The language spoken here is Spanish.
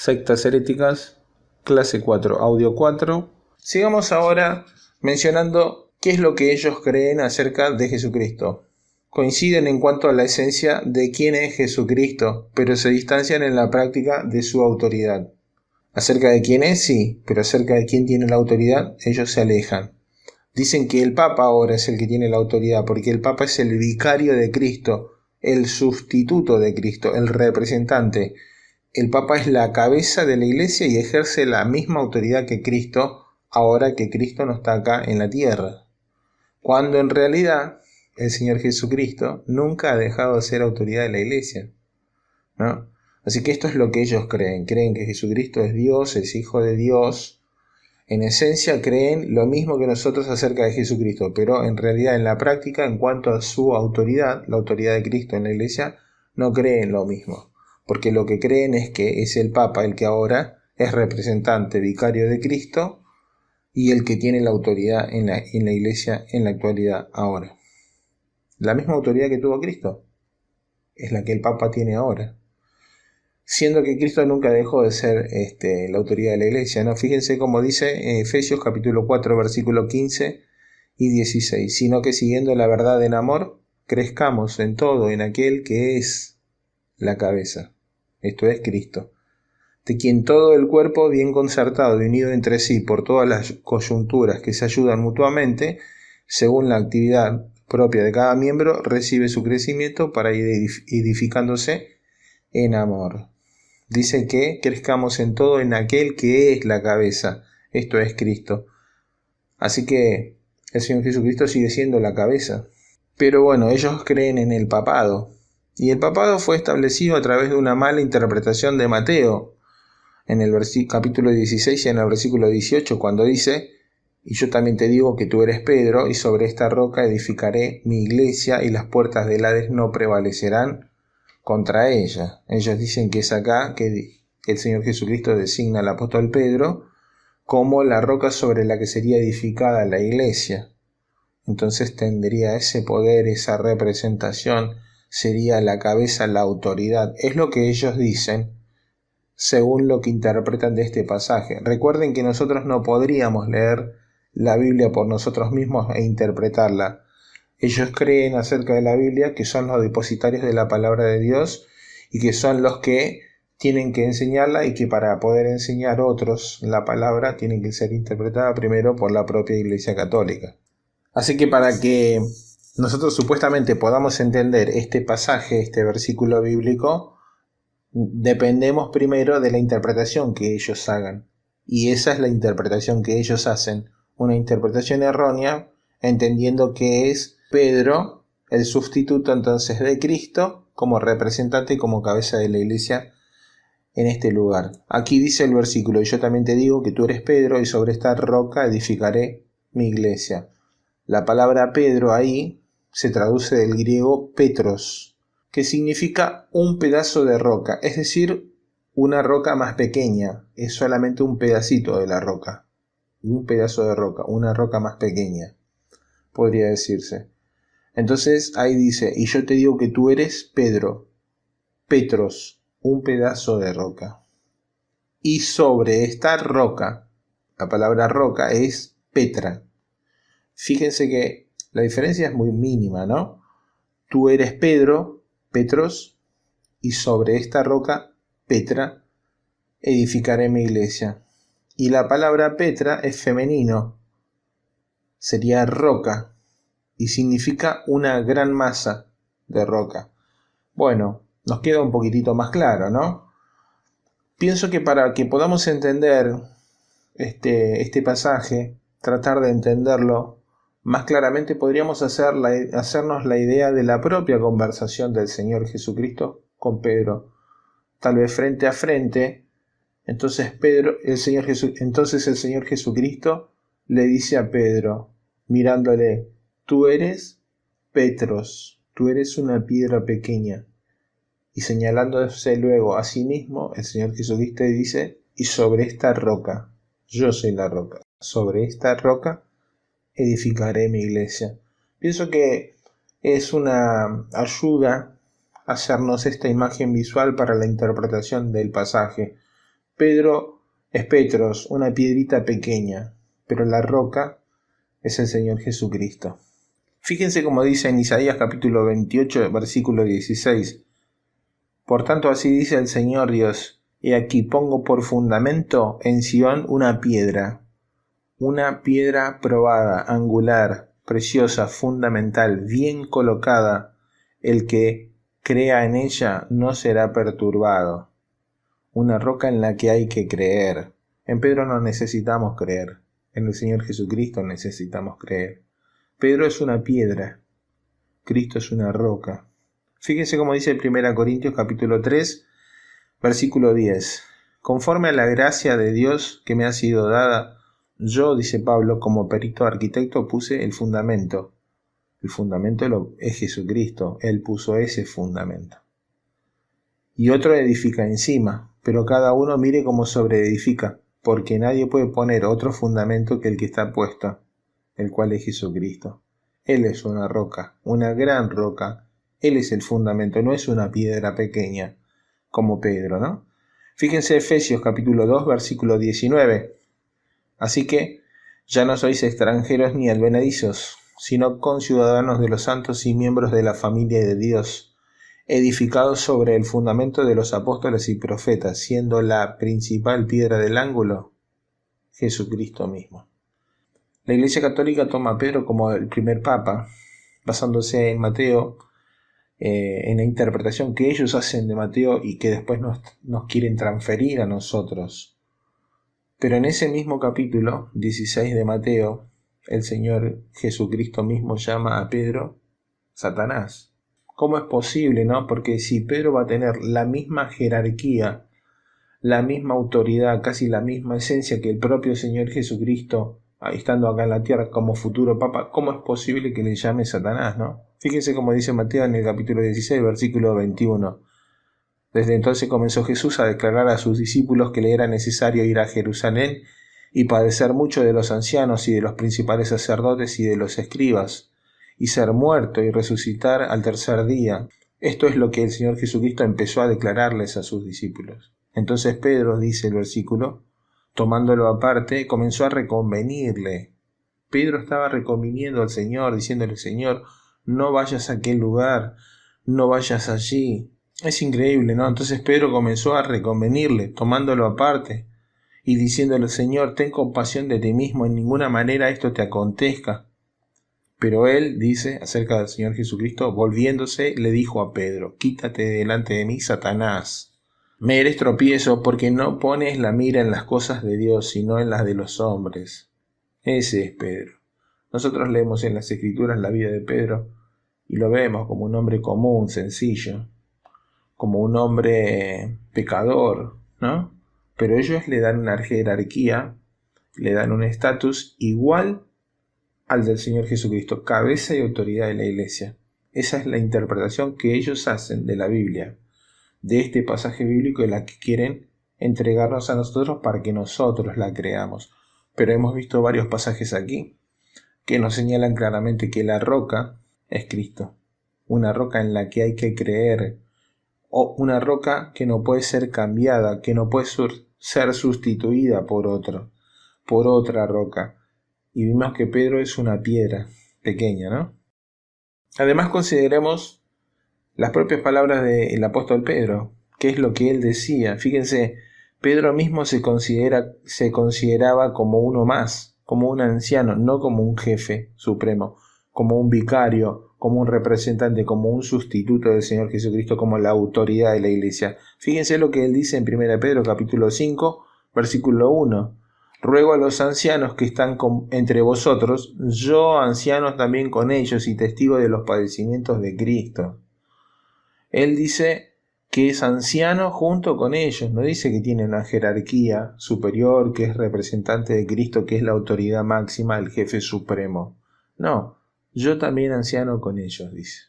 Sectas heréticas, clase 4, audio 4. Sigamos ahora mencionando qué es lo que ellos creen acerca de Jesucristo. Coinciden en cuanto a la esencia de quién es Jesucristo, pero se distancian en la práctica de su autoridad. Acerca de quién es, sí, pero acerca de quién tiene la autoridad, ellos se alejan. Dicen que el Papa ahora es el que tiene la autoridad, porque el Papa es el vicario de Cristo, el sustituto de Cristo, el representante. El Papa es la cabeza de la Iglesia y ejerce la misma autoridad que Cristo, ahora que Cristo no está acá en la tierra. Cuando en realidad el Señor Jesucristo nunca ha dejado de ser autoridad de la Iglesia, ¿no? Así que esto es lo que ellos creen. Creen que Jesucristo es Dios, es Hijo de Dios. En esencia creen lo mismo que nosotros acerca de Jesucristo, pero en realidad en la práctica, en cuanto a su autoridad, la autoridad de Cristo en la Iglesia, no creen lo mismo. Porque lo que creen es que es el Papa el que ahora es representante, vicario de Cristo, y el que tiene la autoridad en la Iglesia en la actualidad ahora. La misma autoridad que tuvo Cristo es la que el Papa tiene ahora. Siendo que Cristo nunca dejó de ser la autoridad de la Iglesia, ¿no? Fíjense cómo dice Efesios capítulo 4, versículo 15 y 16. Sino que siguiendo la verdad en amor, crezcamos en todo en aquel que es la cabeza. Esto es Cristo, de quien todo el cuerpo bien concertado y unido entre sí por todas las coyunturas que se ayudan mutuamente, según la actividad propia de cada miembro, recibe su crecimiento para ir edificándose en amor. Dice que crezcamos en todo en aquel que es la cabeza, esto es Cristo. Así que el Señor Jesucristo sigue siendo la cabeza. Pero bueno, ellos creen en el papado. Y el papado fue establecido a través de una mala interpretación de Mateo, en el capítulo 16 y en el versículo 18, cuando dice: y yo también te digo que tú eres Pedro, y sobre esta roca edificaré mi iglesia, y las puertas del Hades no prevalecerán contra ella. Ellos dicen que es acá que el Señor Jesucristo designa al apóstol Pedro como la roca sobre la que sería edificada la iglesia. Entonces tendría ese poder, esa representación, sería la cabeza, la autoridad. Es lo que ellos dicen, según lo que interpretan de este pasaje. Recuerden que nosotros no podríamos leer la Biblia por nosotros mismos e interpretarla. Ellos creen acerca de la Biblia que son los depositarios de la palabra de Dios y que son los que tienen que enseñarla, y que para poder enseñar a otros la palabra tienen que ser interpretada primero por la propia Iglesia Católica. Así que para que nosotros supuestamente podamos entender este pasaje, este versículo bíblico, dependemos primero de la interpretación que ellos hagan. Y esa es la interpretación que ellos hacen, una interpretación errónea, entendiendo que es Pedro el sustituto entonces de Cristo como representante y como cabeza de la iglesia en este lugar. Aquí dice el versículo: y yo también te digo que tú eres Pedro, y sobre esta roca edificaré mi iglesia. La palabra Pedro ahí se traduce del griego Petros, que significa un pedazo de roca, es decir, una roca más pequeña, es solamente un pedacito de la roca, un pedazo de roca, una roca más pequeña, podría decirse. Entonces ahí dice: y yo te digo que tú eres Pedro, Petros, un pedazo de roca. Y sobre esta roca, la palabra roca es Petra. Fíjense que la diferencia es muy mínima, ¿no? Tú eres Pedro, Petros, y sobre esta roca, Petra, edificaré mi iglesia. Y la palabra Petra es femenino, sería roca, y significa una gran masa de roca. Bueno, nos queda un poquitito más claro, ¿no? Pienso que para que podamos entender este pasaje, tratar de entenderlo más claramente, podríamos hacernos la idea de la propia conversación del Señor Jesucristo con Pedro, tal vez frente a frente. Entonces el Señor Jesucristo le dice a Pedro, mirándole: tú eres Petros, tú eres una piedra pequeña. Y señalándose luego a sí mismo, el Señor Jesucristo dice: y sobre esta roca, yo soy la roca, sobre esta roca edificaré mi iglesia. Pienso que es una ayuda hacernos esta imagen visual para la interpretación del pasaje. Pedro es Petros, una piedrita pequeña, pero la roca es el Señor Jesucristo. Fíjense como dice en Isaías capítulo 28, versículo 16. Por tanto así dice el Señor Dios, he aquí pongo por fundamento en Sión una piedra probada, angular, preciosa, fundamental, bien colocada. El que crea en ella no será perturbado. Una roca en la que hay que creer. En Pedro no necesitamos creer. En el Señor Jesucristo necesitamos creer. Pedro es una piedra. Cristo es una roca. Fíjense cómo dice 1 Corintios capítulo 3, versículo 10. Conforme a la gracia de Dios que me ha sido dada, yo, dice Pablo, como perito arquitecto puse el fundamento. El fundamento es Jesucristo. Él puso ese fundamento. Y otro edifica encima, pero cada uno mire cómo sobreedifica, porque nadie puede poner otro fundamento que el que está puesto, el cual es Jesucristo. Él es una roca, una gran roca. Él es el fundamento, no es una piedra pequeña, como Pedro, ¿no? Fíjense Efesios capítulo 2, versículo 19. Así que ya no sois extranjeros ni advenedizos, sino conciudadanos de los santos y miembros de la familia de Dios, edificados sobre el fundamento de los apóstoles y profetas, siendo la principal piedra del ángulo Jesucristo mismo. La Iglesia Católica toma a Pedro como el primer papa, basándose en Mateo, en la interpretación que ellos hacen de Mateo y que después nos quieren transferir a nosotros. Pero en ese mismo capítulo 16 de Mateo, el Señor Jesucristo mismo llama a Pedro Satanás. ¿Cómo es posible, no? Porque si Pedro va a tener la misma jerarquía, la misma autoridad, casi la misma esencia que el propio Señor Jesucristo, estando acá en la tierra como futuro papa, ¿cómo es posible que le llame Satanás, no? Fíjense cómo dice Mateo en el capítulo 16, versículo 21. Desde entonces comenzó Jesús a declarar a sus discípulos que le era necesario ir a Jerusalén y padecer mucho de los ancianos y de los principales sacerdotes y de los escribas, y ser muerto y resucitar al tercer día. Esto es lo que el Señor Jesucristo empezó a declararles a sus discípulos. Entonces Pedro, dice el versículo, tomándolo aparte, comenzó a reconvenirle. Pedro estaba reconviniendo al Señor, diciéndole, Señor, no vayas a aquel lugar, no vayas allí. Es increíble, ¿no? Entonces Pedro comenzó a reconvenirle, tomándolo aparte y diciéndole, Señor, ten compasión de ti mismo, en ninguna manera esto te acontezca. Pero él, dice, acerca del Señor Jesucristo, volviéndose, le dijo a Pedro, quítate delante de mí, Satanás. Me eres tropiezo porque no pones la mira en las cosas de Dios, sino en las de los hombres. Ese es Pedro. Nosotros leemos en las Escrituras la vida de Pedro y lo vemos como un hombre común, sencillo, como un hombre pecador, ¿no? Pero ellos le dan una jerarquía, le dan un estatus igual al del Señor Jesucristo, cabeza y autoridad de la Iglesia. Esa es la interpretación que ellos hacen de la Biblia, de este pasaje bíblico, y la que quieren entregarnos a nosotros para que nosotros la creamos. Pero hemos visto varios pasajes aquí que nos señalan claramente que la roca es Cristo, una roca en la que hay que creer, o una roca que no puede ser cambiada, que no puede ser sustituida por otra roca. Y vimos que Pedro es una piedra pequeña, ¿no? Además consideremos las propias palabras del apóstol Pedro, qué es lo que él decía. Fíjense, Pedro mismo se consideraba como uno más, como un anciano, no como un jefe supremo, como un vicario, como un representante, como un sustituto del Señor Jesucristo, como la autoridad de la Iglesia. Fíjense lo que él dice en 1 Pedro capítulo 5, versículo 1. Ruego a los ancianos que están entre vosotros, yo ancianos también con ellos y testigo de los padecimientos de Cristo. Él dice que es anciano junto con ellos, no dice que tiene una jerarquía superior, que es representante de Cristo, que es la autoridad máxima, el jefe supremo. No, yo también anciano con ellos, dice.